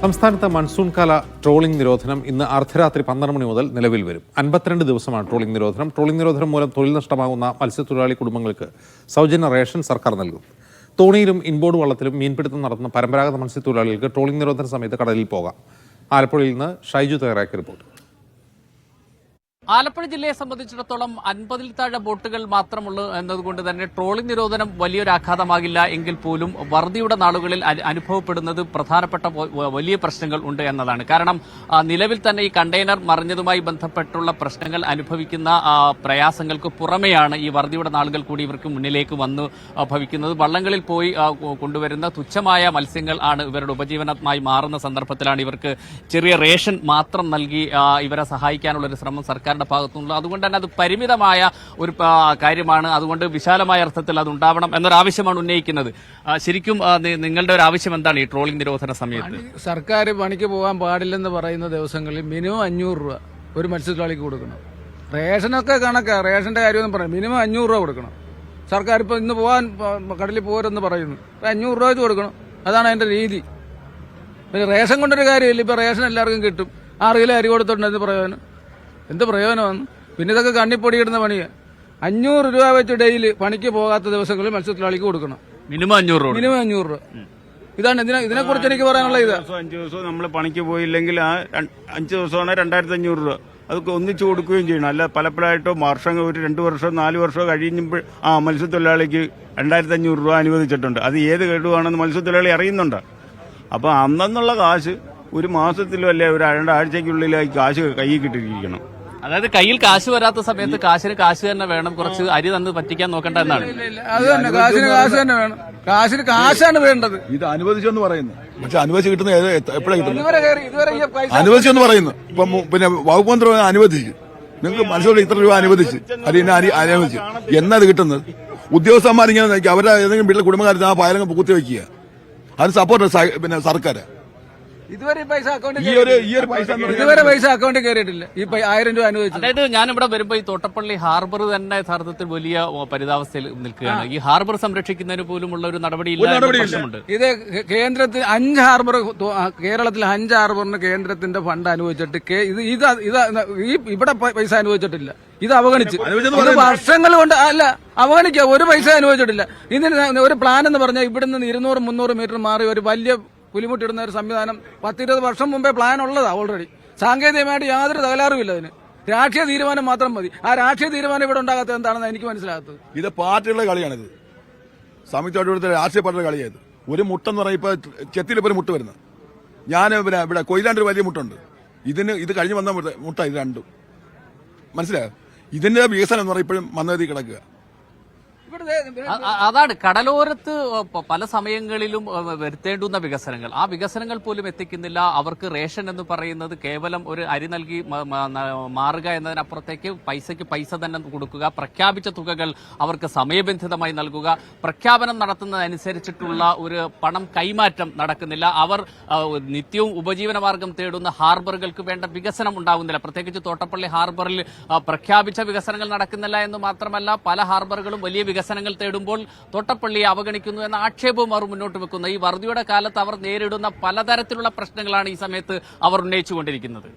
സംസ്ഥാനത്ത് മൺസൂൺ കാല ട്രോളിംഗ് നിരോധനം ഇന്ന് അർദ്ധരാത്രി 12 മണി മുതൽ നിലവിൽ വരും. 52 ദിവസമാണ് ട്രോളിംഗ് നിരോധനം. ട്രോളിംഗ് നിരോധനം മൂലം തൊഴിൽ നഷ്ടമാകുന്ന മത്സ്യത്തൊഴിലാളി കുടുംബങ്ങൾക്ക് സൗജന്യ റേഷൻ സർക്കാർ നൽകും. തോണിയിലും ഇൻബോർഡ് വള്ളത്തിലും മീൻപിടുത്തം നടത്തുന്ന പരമ്പരാഗത മത്സ്യത്തൊഴിലാളികൾക്ക് ട്രോളിംഗ് നിരോധന സമയത്ത് കടലിൽ പോകാം. ആലപ്പുഴയിൽ നിന്ന് ഷൈജു തയ്യാറാക്കിയ റിപ്പോർട്ട്. ആലപ്പുഴ ജില്ലയെ സംബന്ധിച്ചിടത്തോളം 50-ൽ താഴെ ബോട്ടുകൾ മാത്രമുള്ളൂ എന്നതുകൊണ്ട് തന്നെ ട്രോളിംഗ് നിരോധനം വലിയൊരു ആഘാതമാകില്ല എങ്കിൽ പോലും വറുതിയുടെ നാളുകളിൽ അനുഭവപ്പെടുന്നത് പ്രധാനപ്പെട്ട വലിയ പ്രശ്നങ്ങൾ ഉണ്ട് എന്നതാണ്. കാരണം നിലവിൽ തന്നെ ഈ കണ്ടെയ്നർ മറിഞ്ഞതുമായി ബന്ധപ്പെട്ടുള്ള പ്രശ്നങ്ങൾ അനുഭവിക്കുന്ന പ്രയാസങ്ങൾക്ക് പുറമെയാണ് ഈ വറുതിയുടെ നാളുകൾ കൂടി ഇവർക്ക് മുന്നിലേക്ക് വന്നു ഭവിക്കുന്നത്. വള്ളങ്ങളിൽ പോയി കൊണ്ടുവരുന്ന തുച്ഛമായ മത്സ്യങ്ങൾ ആണ് ഇവരുടെ ഉപജീവനമായി മാറുന്ന സന്ദർഭത്തിലാണ് ഇവർക്ക് ചെറിയ റേഷൻ മാത്രം നൽകി ഇവരെ സഹായിക്കാനുള്ള ഒരു ശ്രമം സർക്കാർ ഭാഗത്തുനിന്നുള്ള. അതുകൊണ്ട് തന്നെ അത് പരിമിതമായ ഒരു കാര്യമാണ്. അതുകൊണ്ട് വിശാലമായ അർത്ഥത്തിൽ അത് ഉണ്ടാവണം എന്നൊരാവശ്യമാണ് ഉന്നയിക്കുന്നത്. ശരിക്കും നിങ്ങളുടെ ഒരു ആവശ്യം എന്താണ് ഈ ട്രോളിംഗ് നിരോധന സമയത്ത്? സർക്കാർ പണിക്ക് പോകാൻ പാടില്ലെന്ന് പറയുന്ന ദിവസങ്ങളിൽ മിനിമം 500 രൂപ ഒരു മത്സ്യത്തൊഴിലാളിക്ക് കൊടുക്കണം. റേഷനൊക്കെ കണക്കാ, റേഷന്റെ കാര്യമൊന്നും പറയാം, മിനിമം 500 രൂപ കൊടുക്കണം. സർക്കാർ ഇപ്പൊ ഇന്ന് പോകാൻ കടലിൽ പോരെന്ന് പറയുന്നു, 500 രൂപ വെച്ച് കൊടുക്കണം. അതാണ് അതിന്റെ രീതി. പിന്നെ റേഷൻ കൊണ്ടൊരു കാര്യമില്ല. ഇപ്പൊ റേഷൻ എല്ലാവർക്കും കിട്ടും. 6 കിലോ അരി കൊടുത്തിട്ടുണ്ട്, എന്ത് പ്രയോജനമാണ്? പിന്നെ ഇതൊക്കെ കണ്ണിപ്പൊടിയിടുന്ന പണിയാണ്. 500 രൂപ വെച്ച് ഡെയിലി പണിക്ക് പോകാത്ത ദിവസങ്ങളിൽ മത്സ്യത്തൊഴിലാളിക്ക് കൊടുക്കണം. മിനിമം 500 രൂപ. ഇതാണ് ഇതിനെ കുറിച്ച് എനിക്ക് പറയാനുള്ള. 5 ദിവസം നമ്മൾ പണിക്ക് പോയില്ലെങ്കിൽ ആ 5 ദിവസമാണ് 2500 രൂപ. അതൊക്കെ ഒന്നിച്ചു കൊടുക്കുകയും ചെയ്യണം. അല്ല പലപ്പോഴായിട്ടോ വർഷങ്ങൾ ഒരു 2 വർഷമോ 4 വർഷമോ കഴിയുമ്പോൾ മത്സ്യത്തൊഴിലാളിക്ക് 2500 രൂപ അനുവദിച്ചിട്ടുണ്ട്. അത് ഏത് ഗഡുവാണെന്ന് മത്സ്യത്തൊഴിലാളി അറിയുന്നുണ്ട്. അപ്പൊ അന്നുള്ള കാശ് ഒരു മാസത്തിലോ അല്ലെ ഒരു 2 ആഴ്ചയ്ക്കുള്ളിലായി കാശ് കയ്യിൽ കിട്ടിയിരിക്കണം. അതായത് കയ്യിൽ കാശ് വരാത്ത സമയത്ത് കാശിന് കാശ് തന്നെ വേണം, കുറച്ച് അരി തന്ന് പറ്റിക്കാൻ നോക്കണ്ട എന്നാണ്. അത് തന്നെ, കാശിന് കാശ് തന്നെ വേണം. കാശിന് കാശാണ് വേണ്ടത്. ഇത് അനുവദിച്ചെന്ന് പറയുന്നു, പക്ഷെ അനുവദിച്ച് കിട്ടുന്നത് എപ്പോഴാണ് കിട്ടുന്നത്? അനുവദിച്ചെന്ന് പറയുന്നു. ഇപ്പൊ പിന്നെ വകുപ്പ് മന്ത്രി അനുവദിച്ചു, നിങ്ങൾക്ക് മനസ്സിലായി ഇത്ര രൂപ അനുവദിച്ച് അത് അനുവദിച്ചു. എന്നാത് കിട്ടുന്നത്? ഉദ്യോഗസ്ഥന്മാരിങ്ങനെ അവരുടെ ഏതെങ്കിലും വീട്ടിലെ കുടുംബക്കാരത്ത് ആ പായലങ്ങൾ പൂത്തി വയ്ക്കുക. അത് സപ്പോർട്ട് പിന്നെ സർക്കാർ. ഇതുവരെ പൈസ അക്കൗണ്ടിൽ കയറിയിട്ടില്ല. ഈ 1000 രൂപ അനുവദിച്ചു. അതായത് ഞാനിവിടെ വരുമ്പോൾ ഈ തോട്ടപ്പള്ളി ഹാർബർ തന്നെ യഥാർത്ഥത്തിൽ വലിയ പരിതാവസ്ഥയിൽ നിൽക്കുകയാണ്. ഈ ഹാർബർ സംരക്ഷിക്കുന്നതിന് പോലുമുള്ള ഒരു നടപടിയില്ല. ഇത് കേന്ദ്രത്തിൽ 5 ഹാർബർ, കേരളത്തിൽ 5 ഹാർബറിന് കേന്ദ്രത്തിന്റെ ഫണ്ട് അനുവദിച്ചിട്ട് ഇവിടെ പൈസ അനുവദിച്ചിട്ടില്ല. ഇത് അവഗണിച്ച് വർഷങ്ങൾ കൊണ്ട് അവഗണിക്കുക. ഒരു പൈസ അനുവദിച്ചിട്ടില്ല. ഇതിന് ഒരു പ്ലാൻ എന്ന് പറഞ്ഞാൽ ഇവിടുന്ന് 200-300 മീറ്റർ മാറി ഒരു വലിയ പുലിമുട്ടിടുന്ന ഒരു സംവിധാനം 10-20 വർഷം മുമ്പേ പ്ലാൻ ഉള്ളതാ ഓൾറെഡി. സാങ്കേതികമായിട്ട് യാതൊരു തകരാറുമില്ല. അതിന് രാഷ്ട്രീയ തീരുമാനം മാത്രം മതി. ആ രാഷ്ട്രീയ തീരുമാനം ഇവിടെ ഉണ്ടാകാത്തത് എന്താണെന്ന് എനിക്ക് മനസ്സിലാകാത്തത്. ഇത് പാർട്ടികളുടെ കളിയാണിത്. സംയുക്ത രാഷ്ട്രീയ പാർട്ടിയുടെ കളിയായത്. ഒരു മുട്ടെന്ന് പറഞ്ഞാൽ ഇപ്പൊ ചെത്തിലിപ്പോ ഒരു മുട്ട വരുന്നത്. ഞാൻ പിന്നെ ഇവിടെ കൊയിലാണ്ട് വലിയ മുട്ടുണ്ട്. ഇത് കഴിഞ്ഞ് വന്ന മുട്ട ഇത് രണ്ടും മനസ്സിലായോ? ഇതിന്റെ വികസനം എന്ന് പറഞ്ഞാൽ ഇപ്പോഴും മന്ദഗതി കിടക്കുക. അതാണ് കടലോരത്ത് പല സമയങ്ങളിലും വരുത്തേണ്ടുന്ന വികസനങ്ങൾ, ആ വികസനങ്ങൾ പോലും എത്തിക്കുന്നില്ല. അവർക്ക് റേഷൻ എന്ന് പറയുന്നത് കേവലം ഒരു അരി നൽകി മാറുക എന്നതിനപ്പുറത്തേക്ക് പൈസയ്ക്ക് പൈസ തന്നെ കൊടുക്കുക, പ്രഖ്യാപിച്ച തുകകൾ അവർക്ക് സമയബന്ധിതമായി നൽകുക, പ്രഖ്യാപനം നടത്തുന്നതനുസരിച്ചിട്ടുള്ള ഒരു പണം കൈമാറ്റം നടക്കുന്നില്ല. അവർ നിത്യവും ഉപജീവനമാർഗം തേടുന്ന ഹാർബറുകൾക്ക് വേണ്ട വികസനം ഉണ്ടാകുന്നില്ല. പ്രത്യേകിച്ച് തോട്ടപ്പള്ളി ഹാർബറിൽ പ്രഖ്യാപിച്ച വികസനങ്ങൾ നടക്കുന്നില്ല എന്ന് മാത്രമല്ല, പല ഹാർബറുകളും വലിയ വികസനങ്ങൾ തേടുമ്പോൾ തോട്ടപ്പള്ളിയെ അവഗണിക്കുന്നു എന്ന ആക്ഷേപവും അവർ മുന്നോട്ട് വെക്കുന്നു. ഈ വറുതിയുടെ കാലത്ത് അവർ നേരിടുന്ന പലതരത്തിലുള്ള പ്രശ്നങ്ങളാണ് ഈ സമയത്ത് അവർ ഉന്നയിച്ചുകൊണ്ടിരിക്കുന്നത്.